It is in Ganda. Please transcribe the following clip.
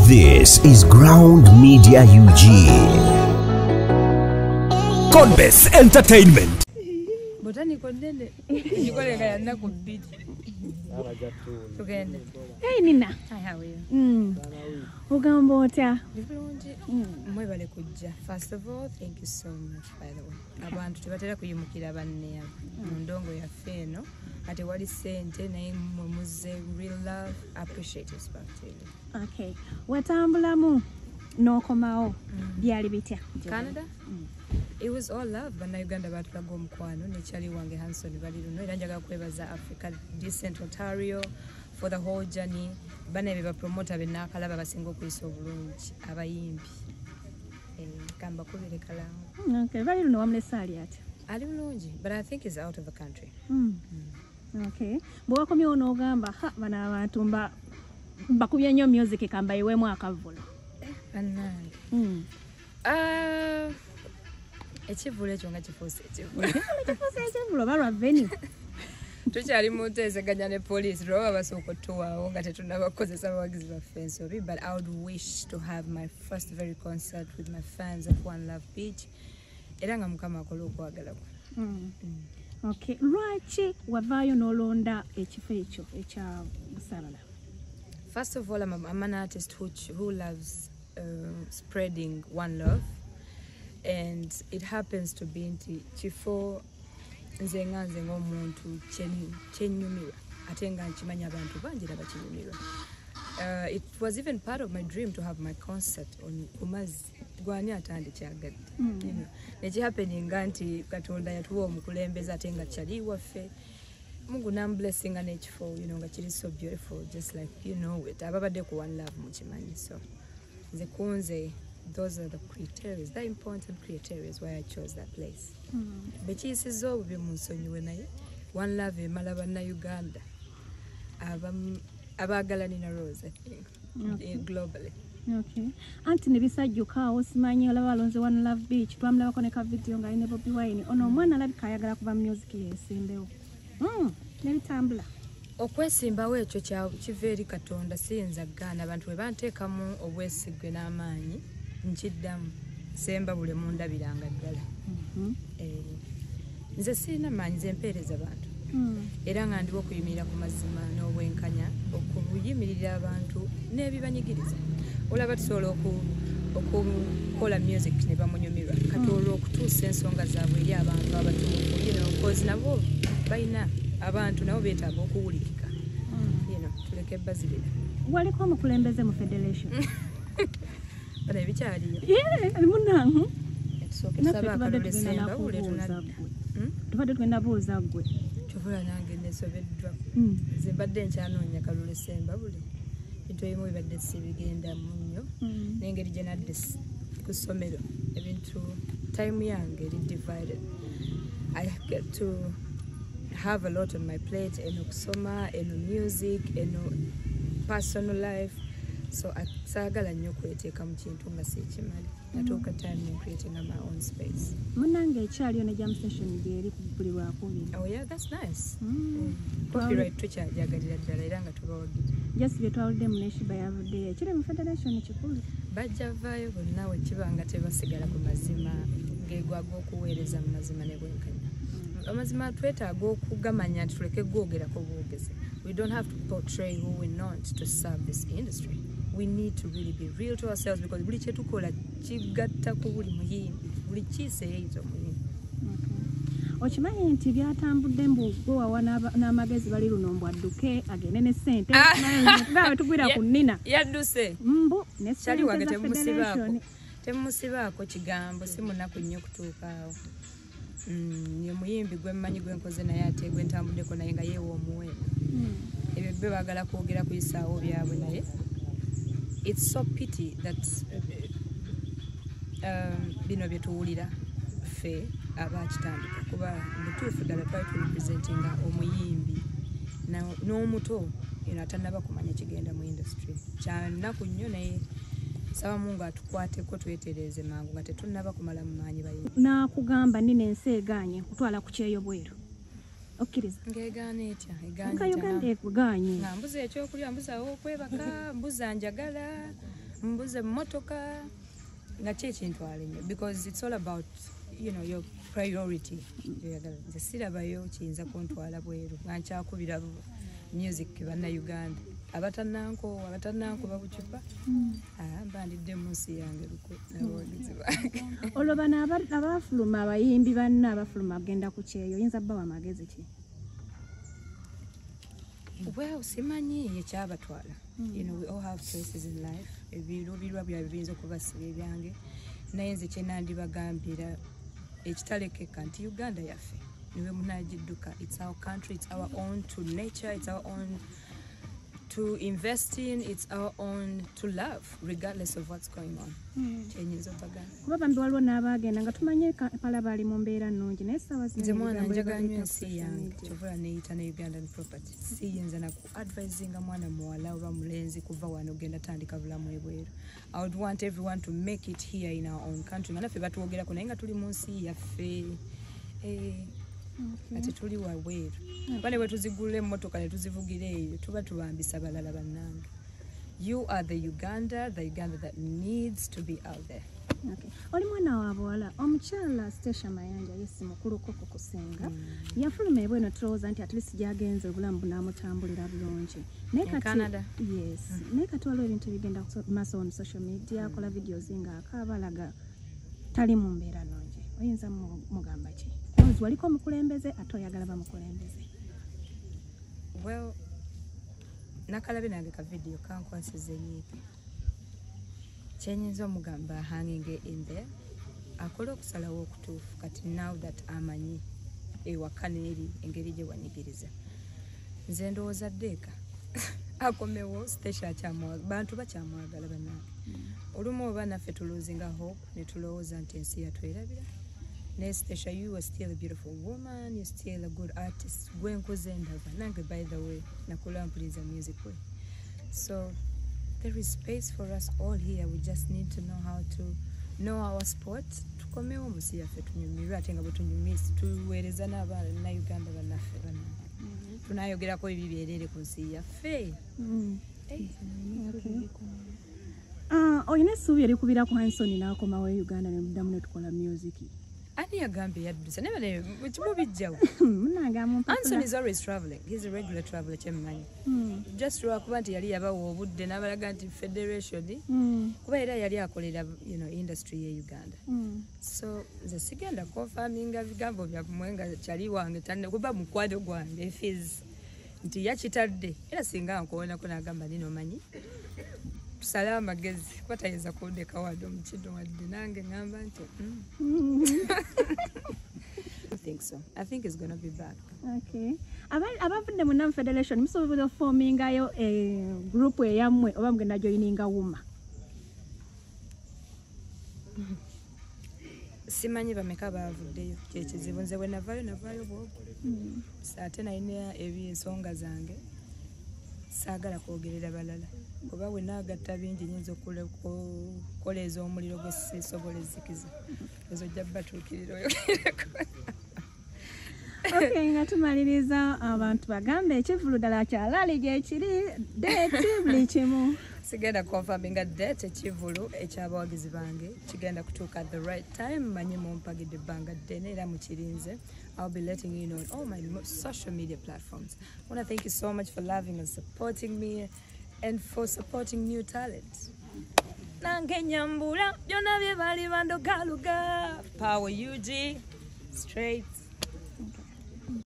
This is Ground Media UG. Conbest Entertainment. Botanical Dele. You got a knuckle beat. Hey Nina. Hi, how are you? Ugambota. First of all, thank you so much, by the way. Abantu tubatera kuyimukira banne mu ndongo ya feno ate wali sente naye muze real love appreciate his birthday. Okay. Watambulamu nokomao byali bitya? Canada? It was all love. Bana Uganda batulaga omukwano ne Charlie wange Hanson bali luno era njaga kwebaza Africa Decent Ontario for the whole journey. Bana beba promoter benakalaba basinga okuyisa obulungi abayimbi. Kamba kubire kalangu. Okay, bali luno wamlesa ali ati. Ali mulungi, but I think he's out of the country. Okay. Bwa komyo onogamba bana abantu bakubye nnyo music kamba iwemu akavulo. Bannange. Ekivulo ekyo nga kifuuse ekivulo. Kifuuse ekivulo balwa venue. Tukyali mu nteeseganya ne police lwaba basooka otuwaawo nga tetunnabakozesa abawagizi baffe ensobi, but I would wish to have my first very concert with my fans at One Love Beach era nga Mukama akola okwagala kwe. Okay, lwaki wavaayo n'olonda ekifo ekyo ekya Busalala? First of all, I'm an artist who loves spreading one love, and it happens to be nti kifo nze ng'omuntu kyennyumirwa ate nga nkimanya abantu bangi bakinyumirwa. It was even part of my dream to have my concert on Kumazzi. Gwani atandi kyagadde. Nekihappeninga nti Katonda yatuwa omukulembeze ate nga kyali waffe. Mungu blessing and ekifo, nga kiri so beautiful, just like it. Ababadde ku One Love mukimanyi. So nze kunze, those are the criteria, the important criteria why I chose that place. Bekiyisiza obubi munsonyiwe naye One Love emala bannayuganda abaagala Nina Rose, I think, globally. Okay. Anti nebisajjuka simanyi olaba alonze One Love Beach twamulabako ne ka video nga ine Bobi Wine ono omwana alabika ayagala kuba music yesimbewo. Nebitambula. Okwesimbawo ekyo kiva eri Katonda siyinza gaana abantu bwe banteekamu obwesigwe n'amaanyi nkiddamu semba buli mundabiranga ddala. Nze sirina maanyi nze mpeereza abantu. Era nga ndiwo okuyimirira ku mazima n'obwenkanya okuyimirira abantu n'ebibanyigiriza. Olaba tusobola okukola music ne bamunyumirwa kati olw'okutuusa ensonga zaabwe eri abantu abatuufu kozi nabo balina abantu nabo beetaaga okuwulikika. Tuleke ebbazirira. Waliko omukulembeze mu federation? Bano ebikyaliyo. Munange. Tusaba akalule semba bule tubadde tugenda buuza ggwe. Kyovula nange nesobeddwa. Nze mbadde nkyanoonya kalule semba bule. Bintu ebimu bibadde sibigendamu nnyo n'engeri gye nadde ku ssomero ebintu time yange eri divided. I get to have a lot on my plate, okusoma, music, personal life. So saagala nnyo kweteeka mu kintu nga sikimali. Natuuka time in creating my own space. Munange ekyaliyo ne jam session gyeri kupulirwako bino. Oh yeah, that's nice. Copyright tukyajagalira ddala era nga tubawagire. Just bye twawulidde mu Neshiba yavuddeyo ekiri mu federation kikulu. Bajja vaayo bonna we kiba nga tebasigala ku mazima ng'egwaga okuweereza mu mazima ne bwenkanya. Amazima twetaaga okugamanya nti tuleke gwogerako bwogezi. We don't have to portray who we're not to serve this industry. We need to really be real to ourselves because buli kyetukola kigatta ku buli muyimbi buli kiiseeyiza omuyimbi. Okimanyi nti byatambudde mbu wawa n'amagezi bali luno mbwadduke agende ne ssente nga tugwira ku Nina yadduse mbu ne ssente za federation temusibaako kigambo si munaku nnyo kutuukaawo. Ye muyimbi gwe mmanyi gwe nkoze naye ate gwe ntambuddeko naye nga yeewa omuwendo. Ebyo bbe baagala kwogera kuyisaawo byabwe naye it's so pity that bino bye tuwulira ffe abakitandika kuba mutuufu ddala twali turepresentinga omuyimbi n'omuto atannaba kumanya kigenda mu industry. Kyanaku nnyo naye saba Mungu atukwateko twetereze mangu nga tetunnaba kumala mu maanyi bayimbi. Nakugamba Nina ensi egaanye kutwala ku kyeyo bweru. Okkiriza. Ngegaana etya? Egaanye. Uganda ekuganye. Nga mbuza ekyokulya, mbuza okwebaka, mbuza njagala, mbuze motoka nga kyekintwala nnyo because it's all about your priority. Nze sirabayo kiyinza kuntwala bweru nga nkyakubira music bannayuganda abatananko babucupa mbandidde mu nsi yange luko n'abawagizi bange. Olwo bano abafuluma abayimbi banna abafuluma agenda ku kyeyo oyinza bbawa amagezi ki? Well, simanyi ekyabatwala. We all have choices in life. Ebirwa byabwe biyinza okubasiba ebyange naye nze kyenandibagambira ekitalekeka nti Uganda yaffe niwe munagidduka. It's our country, it's our own to nature, it's our own to invest in, it's our own to love regardless of what's going on. Kyenyinza obagamba. Kuba bambi waliwo n'abaagenda nga tumanye pala bali mu mbeera nnungi naye ssaawa nze mwana njagala nnyo ensi yange kyovula neyita ne Ugandan property. Siyinza na ku advisinga mwana muwala oba mulenzi kuva wano ogenda tandika bulamu ebweru. I would want everyone to make it here in our own country. Nga naffe batuwogerako naye nga tuli mu nsi yaffe. Ati tuli wabweru. Bale bwe tuzigula emmotoka ne tuzivugira eyo tuba tubambisa balala bannange. You are the Uganda that needs to be out there. Okay. Oli mwana wa bwala omukyala Stesha Mayanja yesi mukuluko kukusenga yafuluma ebweno tulowooza nti at least gyagenze obulamu bunaamutambulira bulungi Canada. Yes. Naye kati waliwo ebintu bigenda maaso on social media akola videos nga akaabalaga tali mu mbeera nnungi oyinza mugamba ki? Waliko omukulembeze ate oyagala bamukulembeze? Well, nakalabe nange ka video kankwasiza enyiike kyenyinza omugamba hanging in there akola okusalawo okutuufu kati now that amanyi ewaka neeri engeri gye wanyigiriza nze ndowooza ddeeka akomewo Stesha bantu bakyamwagala bannange olumu oba naffe tuluzinga hope ne tulowooza nti ensi yatwerabira. Stesha, you are still a beautiful woman, you're still a good artist. Gwenkuze ndava nange by the way nakula mpuliza music way. So there is space for us all here. We just need to know how to know our sport. Tukomewo musi yaffe tunyumirwe ate nga bwe tunyumisa tuweereza n'abaana Uganda bannaffe bannange. Tunayogerako ebibeerere ku nsi yaffe. Oyina essuubi erikubira ku Hanson n'akomawo Uganda ne muddamu ne tukola music. Ani yagambe yadduse nebale kimubijjawo. Hanson is always traveling. He's a regular traveler kyemmanyi. Just lwakuba nti yali yabawa obudde n'abalaga nti federation kuba era yali akolera industry ye Uganda. So nze sigenda confirminga bigambo byammwe nga kyali wange kuba mukwano gwange efiz nti yakitadde era singa nkoonako n'agamba nino manyi tusale amagezi kuba tayinza kundeka wadde omukido wadde nange ngamba nti I think it's going to be back. Okay. Abavudde mu Nam Federation musobola okuformingayo group eyammwe oba mugenda joininga wuma? Simanyi bameka bavuddeyo kyekizibu nze bwe navaayo bwobwo ate nalina ebyensonga zange saagala kwogerera balala kuba we naagatta bingi nyinza okukola ez'omuliro gwe sisobola ezzikiza ezo ojja batuukirira oyogereko. Okay, nga tumaliriza abantu bagambe ekivulu ddala kyalaali gyekiri deeti buli kimu. Sigenda confirminga date ekivulu ekyabawagizi bange kigenda kutuuka at the right time manyi mumpagidde ebbanga ddene era mukirinze. I'll be letting you know on all my social media platforms. I want to thank you so much for loving and supporting me and for supporting new talent. Nange nyambula byonna bye bali bandogaluga Power UG straight. Okay.